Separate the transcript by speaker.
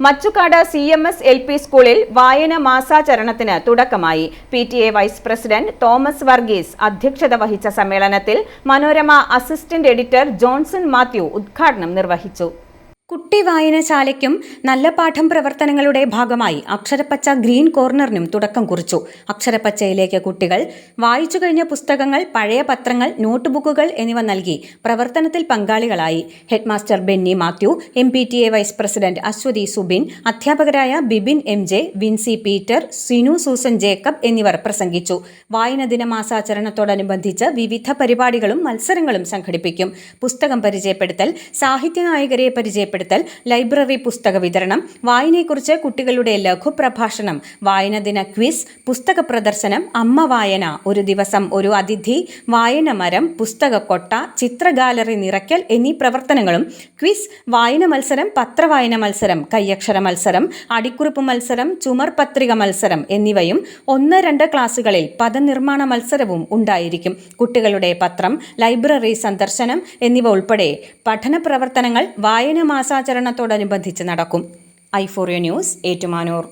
Speaker 1: മച്ചുക്കാട് CMS LP സ്കൂളിൽ വായന മാസാചരണത്തിന് തുടക്കമായി. PTA vice president Thomas Varghese അധ്യക്ഷത വഹിച്ച സമ്മേളനത്തിൽ Manorama assistant editor Johnson Mathew ഉദ്ഘാടനം നിർവഹിച്ചു.
Speaker 2: കുട്ടി വായനശാലയ്ക്കും നല്ല പാഠം പ്രവർത്തനങ്ങളുടെ ഭാഗമായി അക്ഷരപ്പച്ച ഗ്രീൻ കോർണറിനും തുടക്കം കുറിച്ചു. അക്ഷരപ്പച്ചയിലേക്ക് കുട്ടികൾ വായിച്ചു കഴിഞ്ഞ പുസ്തകങ്ങൾ, പഴയ പത്രങ്ങൾ, നോട്ട്ബുക്കുകൾ എന്നിവ നൽകി പ്രവർത്തനത്തിൽ പങ്കാളികളായി. Headmaster Benny Mathew, MPTA vice president Aswathy Subin, അധ്യാപകരായ ബിബിൻ MJ, വിൻസി പീറ്റർ, സിനു സൂസൻ ജേക്കബ് എന്നിവർ പ്രസംഗിച്ചു. വായന ദിനമാസാചരണത്തോടനുബന്ധിച്ച് വിവിധ പരിപാടികളും മത്സരങ്ങളും സംഘടിപ്പിക്കും. പുസ്തകം പരിചയപ്പെടുത്തൽ, സാഹിത്യ നായകരെ പരിചയപ്പെടുത്തൽ, ലൈബ്രറി പുസ്തക വിതരണം, വായനയെക്കുറിച്ച് കുട്ടികളുടെ ലഘുപ്രഭാഷണം, വായന ദിന ക്വിസ്, പുസ്തക പ്രദർശനം, അമ്മ വായന, ഒരു ദിവസം ഒരു അതിഥി, വായന മരം, പുസ്തക കൊട്ട, ചിത്ര ഗാലറി നിറയ്ക്കൽ എന്നീ പ്രവർത്തനങ്ങളും ക്വിസ്, വായന മത്സരം, പത്രവായന മത്സരം, കയ്യക്ഷര മത്സരം, അടിക്കുറിപ്പ് മത്സരം, ചുമർ പത്രിക മത്സരം എന്നിവയും 1-2 ക്ലാസുകളിൽ പദനിർമ്മാണ മത്സരവും ഉണ്ടായിരിക്കും. കുട്ടികളുടെ പത്രം, ലൈബ്രറി സന്ദർശനം എന്നിവ ഉൾപ്പെടെ പഠന പ്രവർത്തനങ്ങൾ വായന മാസാചരണത്തോടനുബന്ധിച്ച് നടക്കും. i4u news, Ettumanoor.